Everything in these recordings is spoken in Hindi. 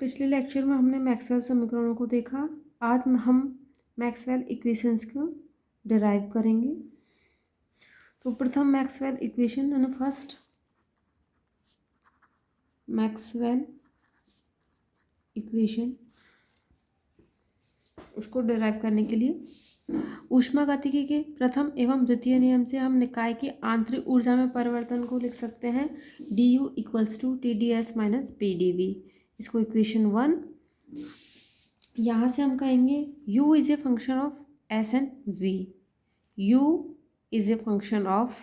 पिछले लेक्चर में हमने मैक्सवेल समीकरणों को देखा। आज हम मैक्सवेल इक्वेशंस को डिराइव करेंगे। तो प्रथम मैक्सवेल इक्वेशन यानी फर्स्ट मैक्सवेल इक्वेशन, उसको डिराइव करने के लिए ऊष्मागतिकी के प्रथम एवं द्वितीय नियम से हम निकाय की आंतरिक ऊर्जा में परिवर्तन को लिख सकते हैं du equals to TdS minus PdV। इसको इक्वेशन 1। यहाँ से हम कहेंगे u is a function of s and v। u is a function of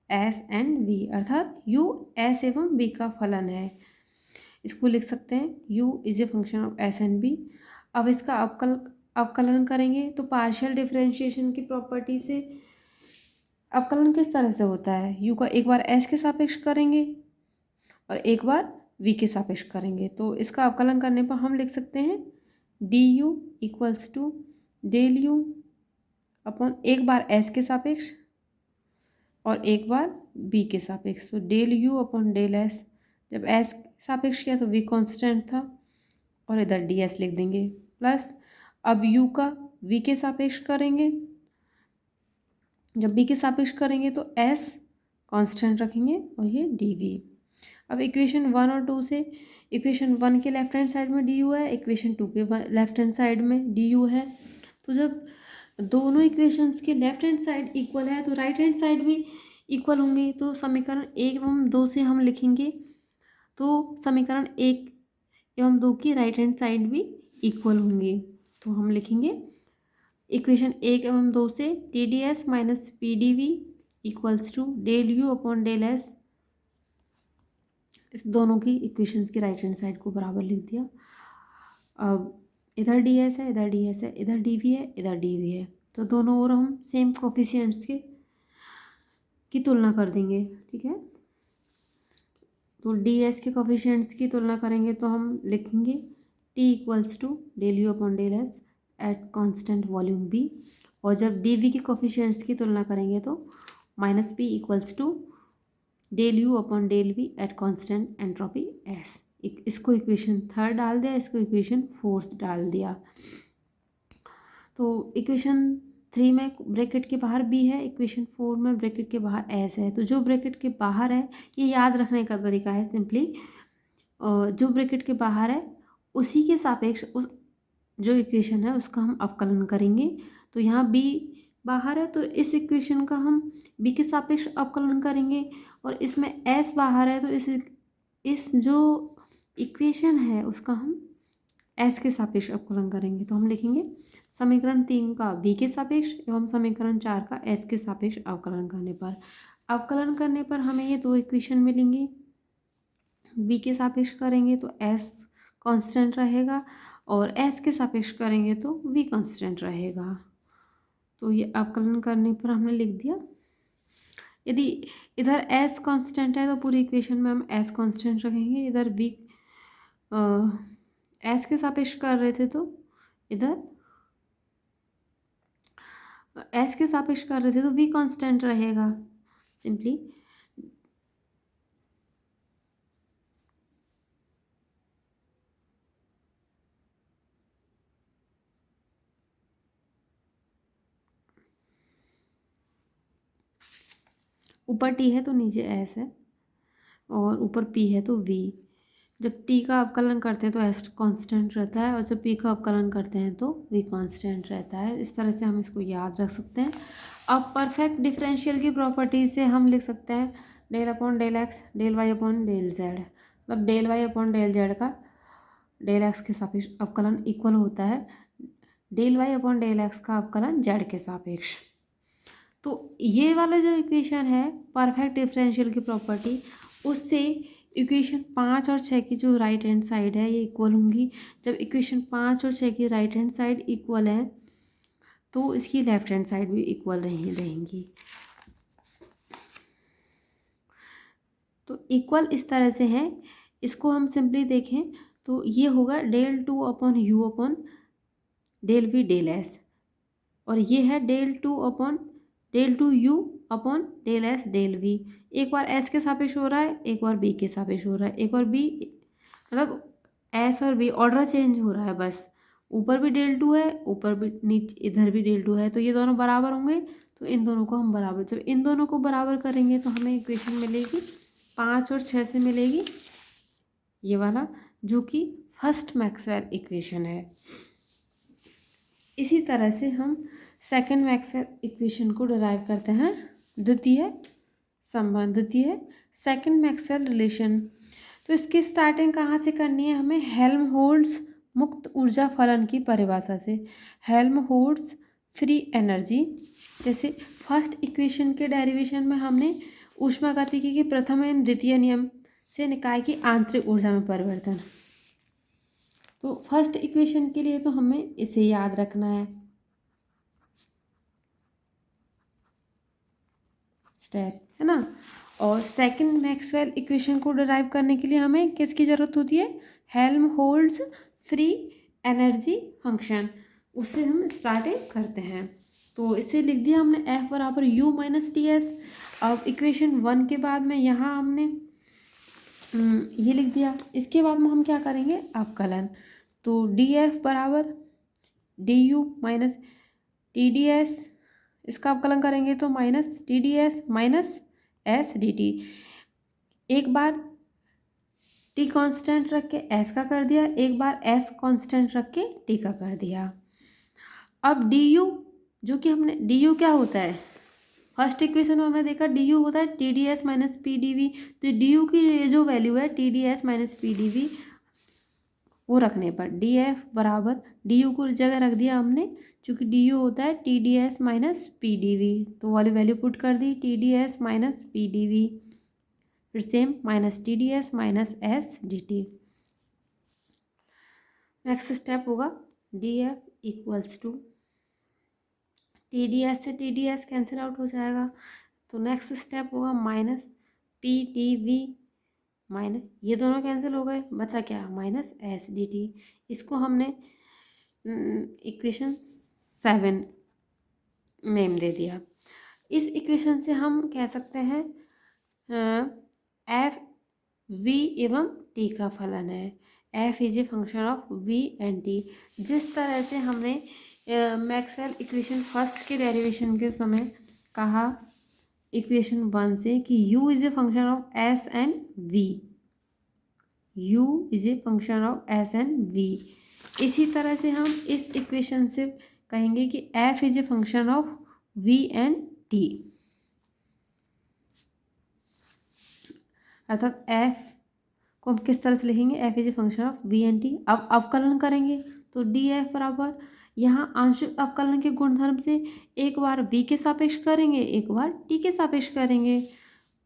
s and v, अर्थात u s एवं v का फलन है। इसको लिख सकते हैं u is a function of s and v। अब इसका अवकलन करेंगे तो पार्शियल डिफरेंशिएशन की प्रॉपर्टी से अवकलन किस तरह से होता है, u का एक बार s के सापेक्ष करेंगे और एक बार v के सापेक्ष करेंगे। तो इसका अवकलन करने पर हम लिख सकते हैं du equals to del u upon एक बार s के सापेक्ष और एक बार v के सापेक्ष। तो del u upon del s, जब s सापेक्ष किया तो v कांस्टेंट था और इधर ds लिख देंगे, प्लस अब u का v के सापेक्ष करेंगे, जब v के सापेक्ष करेंगे तो s कांस्टेंट रखेंगे और ये dv। अब इक्वेशन 1 और 2 से इक्वेशन 1 के लेफ्ट हैंड साइड में du है, इक्वेशन 2 के लेफ्ट हैंड साइड में du है। तो जब दोनों इक्वेशंस के लेफ्ट हैंड साइड इक्वल है तो राइट हैंड साइड भी इक्वल होंगे। तो समीकरण 1 एवं 2 से हम लिखेंगे तो समीकरण 1 एवं 2 की राइट हैंड साइड भी इक्वल होंगे। तो हम लिखेंगे इक्वेशन 1 एवं 2 से TdS minus PdV equals to del u upon del s। इस दोनों की इक्वेशंस की राइट हैंड साइड को बराबर लिख दिया। अब इधर ds है, इधर ds है, इधर dv है, इधर dv है, तो दोनों ओर हम सेम कोफिशिएंट्स की तुलना कर देंगे। ठीक है, तो ds के कोफिशिएंट्स की तुलना करेंगे तो हम लिखेंगे t equals to del u upon del s at constant volume b, और जब dv के कोफिशिएंट्स की तुलना करेंगे तो minus p equals to del u upon del v at constant entropy s। इसको इक्वेशन 3 डाल दिया, इसको इक्वेशन 4 डाल दिया। तो इक्वेशन 3 में ब्रैकेट के बाहर b है, इक्वेशन 4 में ब्रैकेट के बाहर s है। तो जो ब्रैकेट के बाहर है ये याद रखने का तरीका है, सिंपली जो ब्रैकेट के बाहर है उसी के सापेक्ष उस जो इक्वेशन है उसका हम अवकलन करेंगे। तो यहाँ b बाहर है तो इस इक्वेशन का हम b के सापेक्ष अवकलन करेंगे, और इसमें s बाहर है तो इस जो इक्वेशन है उसका हम s के सापेक्ष अवकलन करेंगे। तो हम लिखेंगे समीकरण 3 का v के सापेक्ष एवं समीकरण 4 का s के सापेक्ष अवकलन करने पर हमें ये दो इक्वेशन मिलेंगी। v के सापेक्ष करेंगे तो s कांस्टेंट रहेगा और s के सापेक्ष करेंगे तो v कांस्टेंट रहेगा। तो ये अवकलन करने पर हमने लिख दिया। यदि इधर s कांस्टेंट है तो पूरी इक्वेशन में हम s कांस्टेंट रखेंगे। इधर v s के सापेक्ष कर रहे थे तो इधर s के सापेक्ष कर रहे थे तो v कांस्टेंट रहेगा। सिंपली ऊपर t है तो नीचे s है और ऊपर p है तो v। जब t का अवकलन करते हैं तो s कांस्टेंट रहता है और जब p का अवकलन करते हैं तो v कांस्टेंट रहता है। इस तरह से हम इसको याद रख सकते हैं। अब परफेक्ट डिफरेंशियल की प्रॉपर्टी से हम लिख सकते हैं del upon del x del y upon del z. मतलब del y upon del z का डेल एक्स के सापेक्ष अवकलन इक्वल होता है del y upon del x का अवकलन जेड के सापेक्ष। तो ये वाला जो इक्वेशन है परफेक्ट डिफरेंशियल की प्रॉपर्टी, उससे इक्वेशन 5 और 6 की जो राइट हैंड साइड है ये इक्वल होंगी। जब इक्वेशन 5 और 6 की राइट हैंड साइड इक्वल है तो इसकी लेफ्ट हैंड साइड भी इक्वल रहेंगी। तो इक्वल इस तरह से है, इसको हम सिंपली देखें तो ये होगा del 2 upon U upon del V del S, और ये है del 2 U upon del S del V. एक बार एस के सापेक्ष हो रहा है, एक बार बी के सापेक्ष हो रहा है, एक बार बी मतलब एस और बी ऑर्डर चेंज हो रहा है बस, ऊपर भी del 2 है, ऊपर भी नीचे इधर भी del 2 है, तो ये दोनों बराबर होंगे, तो इन दोनों को हम बराबर, जब इन दोनों को बराबर करेंगे तो हमें इक्वेशन मिलेगी 5 और 6 से मिलेगी ये वाला, जो कि फर्स्ट मैक्सवेल इक्वेशन है। इसी तरह से हम सेकंड मैक्सवेल इक्वेशन को डिराइव करते हैं, द्वितीय संबंध, द्वितीय सेकंड मैक्सवेल रिलेशन। तो इसकी स्टार्टिंग कहाँ से करनी है हमें? हेल्महोल्ट्ज़ मुक्त ऊर्जा फलन की परिभाषा से। हेल्महोल्ट्ज़ फ्री एनर्जी, जैसे फर्स्ट इक्वेशन के डेरिवेशन में हमने ऊष्मागतिकी के प्रथम एवं द्वितीय नियम से निकाय की आंतरिक ऊर्जा में परिवर्तन, तो फर्स्ट इक्वेशन के लिए तो हमें इसे याद रखना है स्टेप, है ना। और सेकंड मैक्सवेल इक्वेशन को डिराइव करने के लिए हमें किसकी ज़रूरत होती है? हेल्महोल्ट्ज़ फ्री एनर्जी फंक्शन, उससे हम स्टार्टिंग करते हैं। तो इसे लिख दिया हमने F बराबर U माइनस टी एस। अब इक्वेशन 1 के बाद में यहाँ हमने ये लिख दिया। इसके बाद में हम क्या करेंगे? अवकलन, तो डी एफ बराबर D you minus T D S, इसका अवकलन करेंगे तो minus T D S minus S D T. एक बार टी कांस्टेंट रख के एस का कर दिया, एक बार एस कांस्टेंट रख के टी का कर दिया। अब डी यू, जो कि हमने डी यू क्या होता है? फर्स्ट इक्वेशन में हमने देखा डी यू होता है T D S minus P D V, तो डी यू की ये जो वैल्यू है T D S minus P D V, वो रखने पर डी एफ बराबर डी यू को जगह रख दिया हमने, चूँकि डी यू होता है T D S minus P D V, तो वाली वैल्यू पुट कर दी T D S minus P D V, फिर same minus T D S minus S D T. Next step होगा d F equals to T D S से T D S cancel out हो जाएगा, तो नेक्स्ट स्टेप होगा minus P D V minus, ये दोनों कैंसिल हो गए, बचा क्या? Minus S D T. इसको हमने इक्वेशन 7 नेम दे दिया। इस इक्वेशन से हम कह सकते हैं एफ वी एवं टी का फलन है। F is a function of V and T. जिस तरह से हमने मैक्सवेल इक्वेशन फर्स्ट के डेरिवेशन के समय कहा इक्वेशन 1 से कि u is a function of S and V, u is a function of S and V, इसी तरह से हम इस इक्वेशन से कहेंगे कि f is a function of v and t, अर्थात f को हम किस तरह से लिखेंगे? f is a function of v and t। अब अवकलन करेंगे तो डी एफ बराबर यहाँ आंशिक अवकलन के गुणधर्म से एक बार v के सापेक्ष करेंगे, एक बार t के सापेक्ष करेंगे,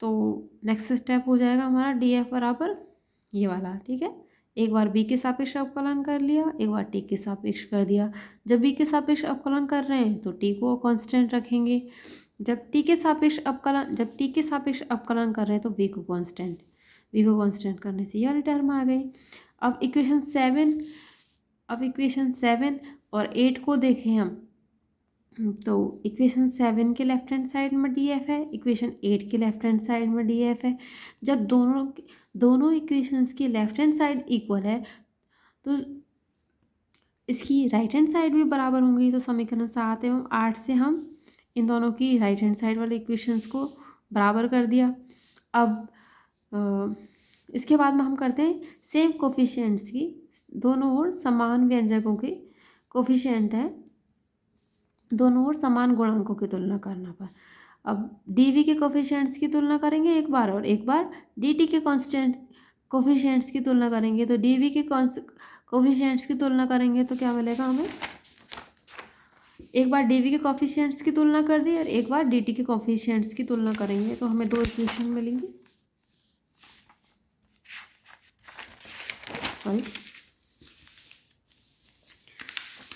तो नेक्स्ट स्टेप हो जाएगा हमारा डी एफ बराबर ये वाला, ठीक है। एक बार b के सापेक्ष अवकलन कर लिया, एक बार t के सापेक्ष कर दिया। जब b के सापेक्ष अवकलन कर रहे हैं तो t को कांस्टेंट रखेंगे, जब t के सापेक्ष अवकलन कर रहे हैं तो v को कांस्टेंट करने से ये वाली टर्म आ गई। अब इक्वेशन 7 और 8 को देखें हम, तो इक्वेशन 7 के लेफ्ट हैंड साइड में डी एफ है, इक्वेशन 8 के लेफ्ट हैंड साइड में डी एफ है। जब दोनों इक्वेशंस की लेफ्ट हैंड साइड इक्वल है तो इसकी राइट हैंड साइड भी बराबर होंगी, तो समीकरण 7 एवं 8 से हम इन दोनों की राइट हैंड साइड वाले इक्वेशंस को बराबर कर दिया। अब इसके बाद में हम करते हैं सेम कोफिशिएंट्स की, दोनों ओर समान व्यंजकों के कोफिशिएंट है, दोनों ओर समान गुणांकों की तुलना करना पर। अब डी के कोफिशिएंट्स की तुलना करेंगे एक बार, और एक बार डी के कांस्टेंट कोफिशिएंट्स की तुलना करेंगे, तो डी के कोफिशिएंट्स की तुलना करेंगे तो क्या मिलेगा हमें? एक बार डी के कोफिशिएंट्स की तुलना कर दी और एक बार डी के कोफिशिएंट्स की तुलना करेंगे, तो हमें दो इक्वेशन मिलेंगी।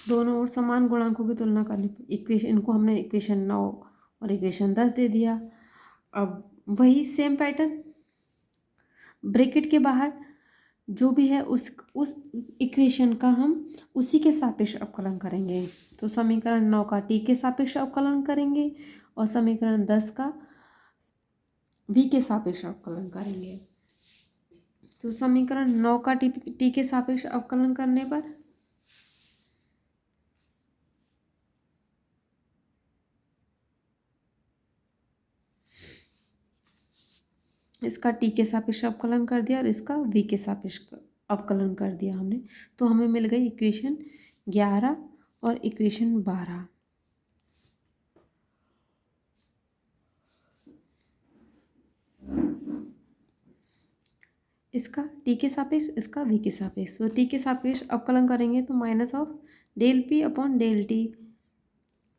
दोनों ओर समान गुणांकों की तुलना करने पर इक्वेशन, इनको हमने इक्वेशन 9 और इक्वेशन 10 दे दिया। अब वही सेम पैटर्न, ब्रैकेट के बाहर जो भी है उस इक्वेशन का हम उसी के सापेक्ष अवकलन करेंगे। तो समीकरण 9 का टी के सापेक्ष अवकलन करेंगे और समीकरण 10 का वी के सापेक्ष अवकलन करेंगे। तो समीकरण 9 का टी के सापेक्ष अवकलन करने पर इसका टी के सापेक्ष अवकलन कर दिया और इसका वी के सापेक्ष अवकलन कर दिया हमने, तो हमें मिल गई इक्वेशन 11 और इक्वेशन 12। इसका टी के सापेक्ष, इसका वी के सापेक्ष, तो टी के सापेक्ष अवकलन करेंगे तो minus of del P upon del T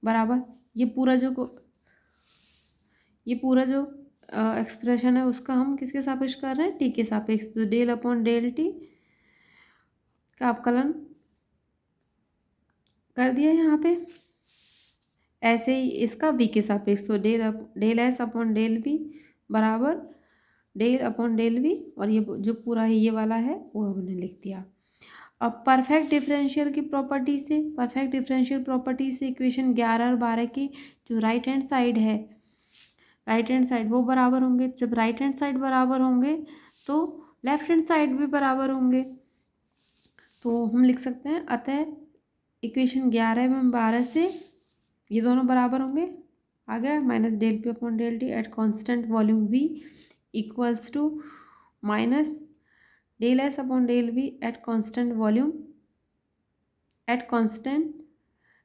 बराबर ये पूरा जो एक्सप्रेशन है उसका हम किसके सापेक्ष कर रहे हैं, टी के सापेक्ष, तो डेल अपॉन डेल टी का अवकलन कर दिया यहाँ पे। ऐसे ही इसका वी के सापेक्ष, तो del S upon del V बराबर डेल अपॉन डेल वी, और ये जो पूरा है ये वाला है वो हमने लिख दिया। अब परफेक्ट डिफरेंशियल की प्रॉपर्टी से, परफेक्ट डिफरेंशियल प्रॉपर्टी से इक्वेशन 11 और 12 की जो राइट हैंड साइड है, राइट हैंड साइड वो बराबर होंगे। जब राइट हैंड साइड बराबर होंगे तो लेफ्ट हैंड साइड भी बराबर होंगे, तो हम लिख सकते हैं अतः इक्वेशन 11 एवं 12 से ये दोनों बराबर होंगे। आ गया minus del P upon del T at constant volume V equals to minus del S upon del V at constant volume at constant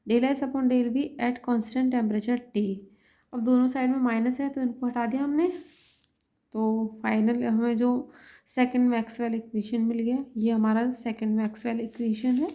del S upon del V at constant temperature T. अब दोनों साइड में माइनस है तो इनको हटा दिया हमने, तो फाइनल हमें जो सेकंड मैक्सवेल इक्वेशन मिल गया, ये हमारा सेकंड मैक्सवेल इक्वेशन है।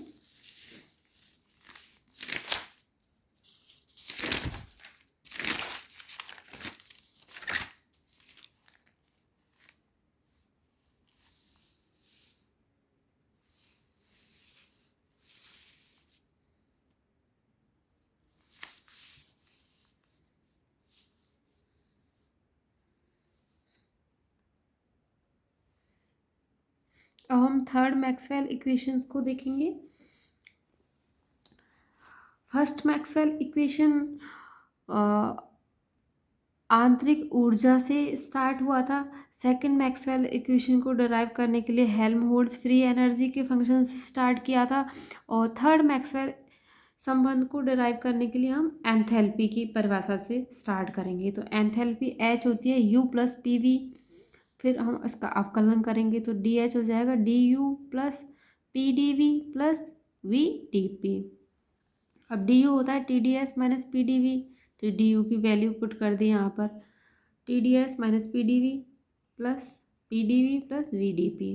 अब हम थर्ड मैक्सवेल इक्वेशंस को देखेंगे। फर्स्ट मैक्सवेल इक्वेशन आंतरिक ऊर्जा से स्टार्ट हुआ था। सेकंड मैक्सवेल इक्वेशन को डिराइव करने के लिए हेल्महोल्ट्ज फ्री एनर्जी के फंक्शन से स्टार्ट किया था, और थर्ड मैक्सवेल संबंध को डिराइव करने के लिए हम एंथैल्पी की परिभाषा से स्टार्ट करेंगे। तो एंथैल्पी एच होती है यू प्लस पी वी, फिर हम इसका अवकलन करेंगे तो डी एच हो जाएगा D U plus P D V plus V D P. अब डी यू होता है T D S minus P D V, तो डी यू की वैल्यू पुट कर दी यहाँ पर, T D S minus P D V plus P D V plus V D P,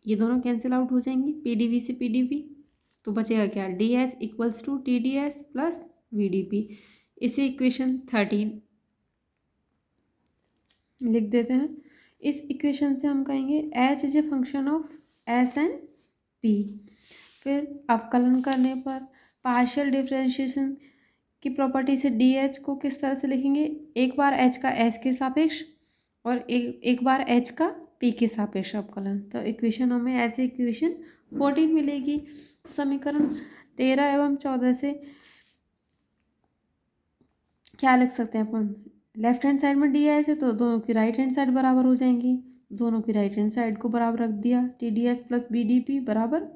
ये दोनों कैंसिल आउट हो जाएंगी पी डी वी से पी डी वी, तो बचेगा क्या, D H equals to T D S plus V D P. इसे इक्वेशन 13 लिख देते हैं। इस इक्वेशन से हम कहेंगे H is a function of S and P. फिर अवकलन करने पर पार्शियल डिफरेंशिएशन की प्रॉपर्टी से डी एच को किस तरह से लिखेंगे, एक बार एच का एस के सापेक्ष और एक बार एच का पी के सापेक्ष अवकलन, तो इक्वेशन हमें ऐसे इक्वेशन 14 मिलेगी। समीकरण 13 एवं 14 से क्या लिख सकते हैं अपन, लेफ्ट हैंड साइड में डी एच है तो दोनों की राइट हैंड साइड बराबर हो जाएंगी, दोनों की राइट हैंड साइड को बराबर रख दिया, T D S plus B D P बराबर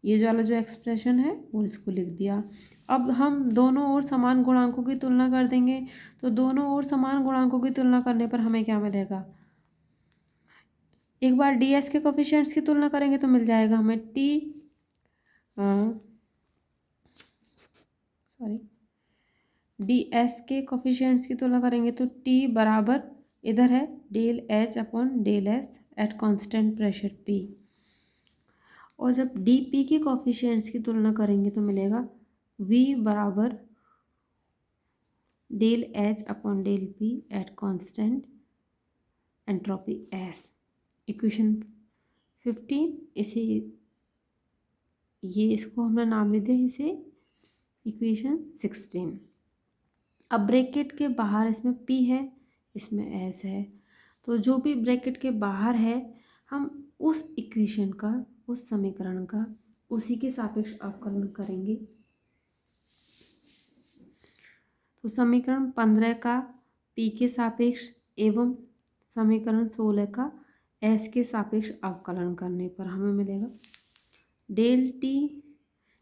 ये जो वाला जो एक्सप्रेशन है वो इसको लिख दिया। अब हम दोनों ओर समान गुणांकों की तुलना कर देंगे, तो दोनों ओर समान गुणांकों की तुलना करने पर हमें क्या मिलेगा, एक बार डी एस के कोफिशिएंट्स की तुलना करेंगे तो मिल जाएगा हमें डी एस के कोफिशिएंट्स की तुलना करेंगे तो टी बराबर इधर है del H upon del S at constant pressure P, और जब डी पी के कोफिशिएंट्स की तुलना करेंगे तो मिलेगा वी बराबर del H upon del P at constant entropy S. Equation 15 इसे ये इसको हमने नाम दे दिया इसे इक्वेशन 16। अब ब्रैकेट के बाहर इसमें P है इसमें S है, तो जो भी ब्रैकेट के बाहर है हम उस इक्वेशन का, उस समीकरण का उसी के सापेक्ष अवकलन करेंगे। तो समीकरण 15 का P के सापेक्ष एवं समीकरण 16 का एस के सापेक्ष अवकलन करने पर हमें मिलेगा डेल टी,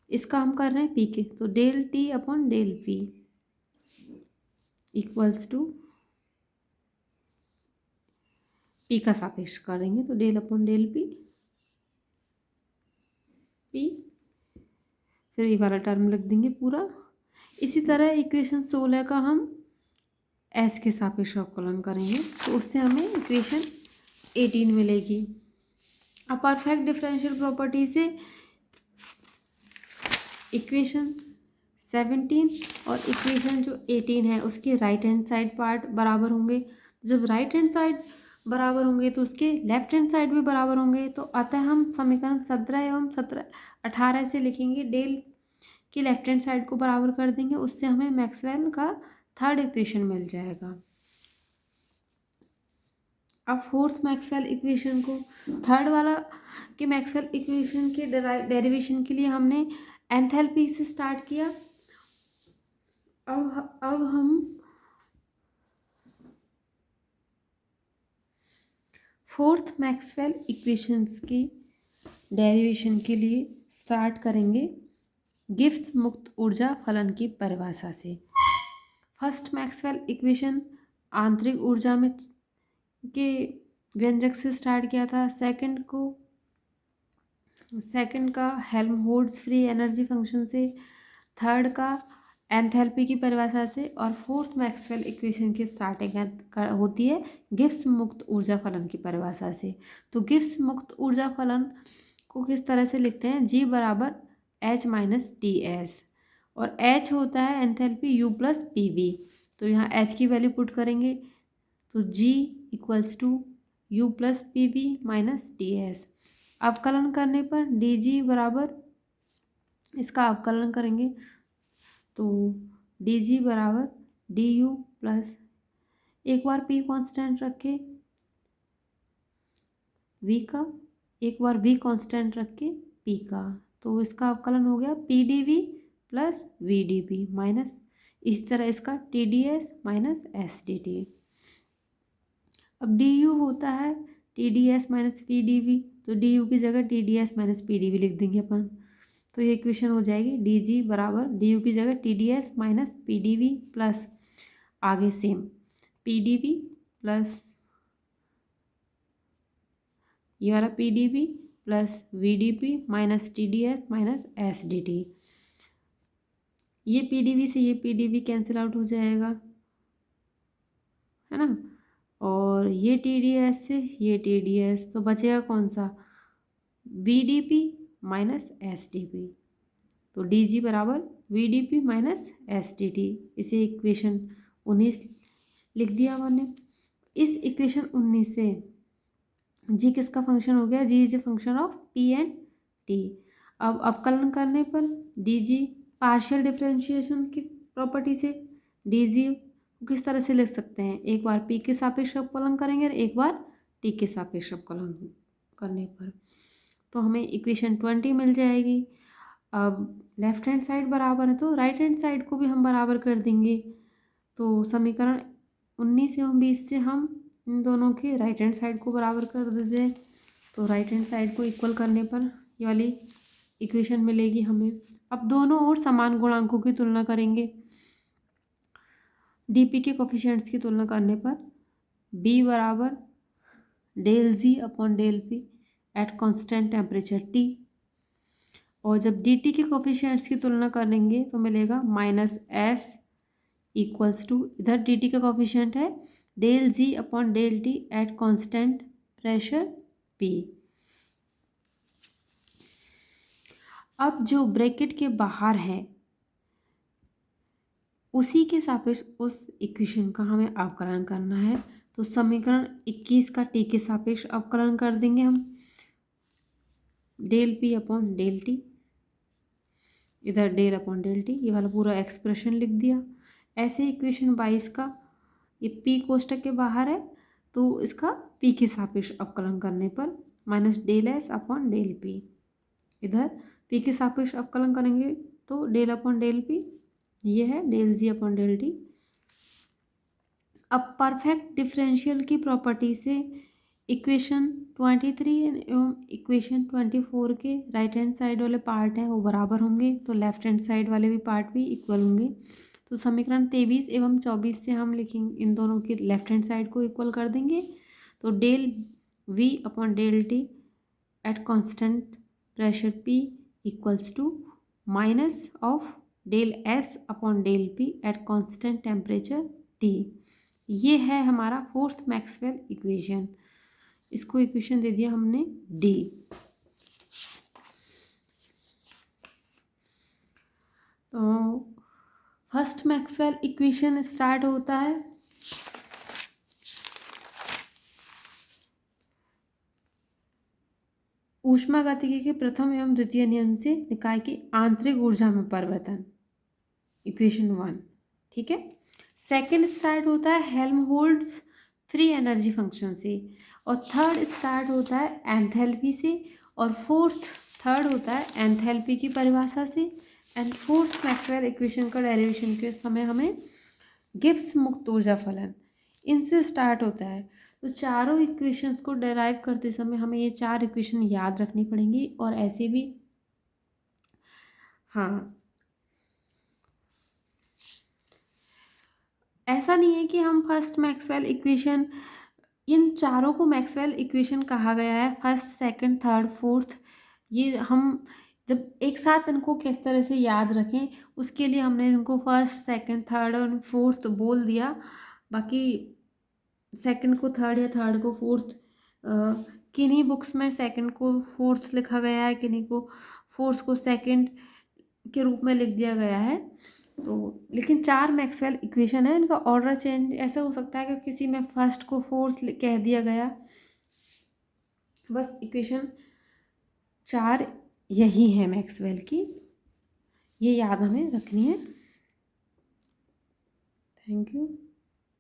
इसका हम कर रहे हैं पी के, तो del T upon del P equals to P का सापेक्ष करेंगे तो del upon del P P, फिर ये वाला टर्म लिख देंगे पूरा। इसी तरह इक्वेशन 16 का हम एस के सापेक्ष अवकलन करेंगे तो उससे हमें इक्वेशन 18 मिलेगी। अब परफेक्ट डिफरेंशियल प्रॉपर्टी से इक्वेशन 17 और इक्वेशन जो 18 है उसके राइट हैंड साइड पार्ट बराबर होंगे। जब राइट हैंड साइड बराबर होंगे तो उसके लेफ्ट हैंड साइड भी बराबर होंगे, तो अतः हम समीकरण 17 एवं 18 से लिखेंगे, डेल की लेफ्ट हैंड साइड को बराबर कर देंगे, उससे हमें मैक्सवेल का थर्ड इक्वेशन मिल जाएगा। अब फोर्थ मैक्सवेल इक्वेशन को, थर्ड वाला के मैक्सवेल इक्वेशन के डेरिवेशन के लिए हमने एंथैल्पी से स्टार्ट किया। अब हम फोर्थ मैक्सवेल इक्वेशंस की डेरिवेशन के लिए स्टार्ट करेंगे गिब्स मुक्त ऊर्जा फलन की परिभाषा से। फर्स्ट मैक्सवेल इक्वेशन आंतरिक ऊर्जा में के व्यंजक से स्टार्ट किया था, सेकंड का हेल्महोल्ट्ज़ फ्री एनर्जी फंक्शन से, थर्ड का एंथैल्पी की परिभाषा से, और फोर्थ मैक्सवेल इक्वेशन की स्टार्टिंग होती है गिब्स मुक्त ऊर्जा फलन की परिभाषा से। तो गिब्स मुक्त ऊर्जा फलन को किस तरह से लिखते हैं, G बराबर H माइनस टी एस, और H होता है enthalpy U plus P V. तो यहाँ H की वैल्यू पुट करेंगे तो G equals to U plus P V minus T S. अवकलन करने पर डी जी बराबर, इसका अवकलन करेंगे तो डी जी बराबर डी यू प्लस, एक बार P कांस्टेंट रखे V का, एक बार V कांस्टेंट रख के P का, तो इसका अवकलन हो गया P D V plus V D P minus, इसी तरह इसका T D S minus S D T. अब डी यू होता है T D S minus P D V, तो डी यू की जगह T D S minus P D V लिख देंगे अपन, तो ये इक्वेशन हो जाएगी डी जी बराबर डी यू की जगह T D S minus P D V plus, आगे same P D V plus ये वाला P D V plus V D P minus T D S minus S D T. ये पी डी वी से ये P D V cancel out हो जाएगा, है ना, और ये टी डी एस से ये टी डी एस, तो बचेगा कौन सा, V D P minus S D P. तो डी जी बराबर V D P minus S D T, इसे इक्वेशन 19 लिख दिया हमने। इस इक्वेशन 19 से जी किसका फंक्शन हो गया, G is a function of P and T. अब अवकलन करने पर डी जी पार्शियल डिफरेंशिएशन की प्रॉपर्टी से डी जी किस तरह से लिख सकते हैं, एक बार पी के सापेक्ष अवकलन करेंगे और एक बार टी के सापेक्ष अवकलन करने पर, तो हमें इक्वेशन 20 मिल जाएगी। अब लेफ्ट हैंड साइड बराबर है तो राइट हैंड साइड को भी हम बराबर कर देंगे, तो समीकरण 19 एवं 20 से हम इन दोनों के राइट हैंड साइड को बराबर कर देते हैं, तो राइट हैंड साइड को इक्वल करने पर ये वाली इक्वेशन मिलेगी हमें। अब दोनों ओर समान गुणांकों की तुलना करेंगे, डीपी के कोफिशिएंट्स की तुलना करने पर बी बराबर del G upon del P at constant temperature T, और जब डी टी के कोफिशिएंट्स की तुलना करेंगे तो मिलेगा माइनस एस इक्वल्स टू, इधर डी टी का कोफिशिएंट है del G upon del T at constant pressure P. अब जो ब्रैकेट के बाहर है उसी के सापेक्ष उस इक्वेशन का हमें अवकलन करना है, तो समीकरण 21 का टी के सापेक्ष अवकलन कर देंगे हम, del P upon del T, इधर डेल अपॉन डेल टी, ये वाला पूरा एक्सप्रेशन लिख दिया। ऐसे इक्वेशन 22 का ये पी कोष्टक के बाहर है तो इसका पी के सापेक्ष अवकलन करने पर minus del S upon del P, इधर पी के सापेक्ष अवकलन करेंगे तो डेल अपॉन डेल पी, ये है del G upon del T. अब परफेक्ट डिफरेंशियल की प्रॉपर्टी से इक्वेशन 23 एवं इक्वेशन 24 के राइट हैंड साइड वाले पार्ट हैं वो बराबर होंगे, तो लेफ्ट हैंड साइड वाले भी पार्ट भी इक्वल होंगे। तो समीकरण 23 एवं 24 से हम लिखेंगे, इन दोनों की लेफ्ट हैंड साइड को इक्वल कर देंगे। तो del V upon del T at constant pressure P equals to minus of del S upon del P at constant temperature T। ये है हमारा फोर्थ मैक्सवेल इक्वेशन। इसको इक्वेशन दे दिया हमने D। तो फर्स्ट मैक्सवेल इक्वेशन स्टार्ट होता है ऊष्मागतिकी के प्रथम एवं द्वितीय नियम से निकाय की आंतरिक ऊर्जा में परिवर्तन, इक्वेशन 1। ठीक है। सेकंड स्टार्ट होता है हेल्महोल्ट्ज फ्री एनर्जी फंक्शन से, और थर्ड स्टार्ट होता है एंथैल्पी से, और थर्ड होता है एंथैल्पी की परिभाषा से, एंड फोर्थ मैक्सवेल इक्वेशन का डेरिवेशन के समय हमें गिब्स मुक्त ऊर्जा फलन, इनसे स्टार्ट होता है। तो चारों इक्वेशंस को डेराइव करते समय हमें ये 4 इक्वेशन याद रखनी पड़ेंगी, और ऐसे भी हाँ, ऐसा नहीं है कि हम फर्स्ट मैक्सवेल इक्वेशन, इन चारों को मैक्सवेल इक्वेशन कहा गया है, फर्स्ट सेकंड थर्ड फोर्थ। ये हम जब एक साथ इनको किस तरह से याद रखें उसके लिए हमने इनको फर्स्ट सेकंड थर्ड और फोर्थ बोल दिया। बाकी सेकंड को थर्ड या थर्ड को फोर्थ, किन्हीं बुक्स में सेकंड को फोर्थ लिखा गया है, किन्हीं को फोर्थ को सेकंड के रूप में लिख दिया गया है। तो लेकिन 4 मैक्सवेल इक्वेशन है, इनका ऑर्डर चेंज ऐसा हो सकता है कि किसी में फर्स्ट को फोर्थ कह दिया गया। बस इक्वेशन 4 यही है मैक्सवेल की, ये याद हमें रखनी है। Thank you.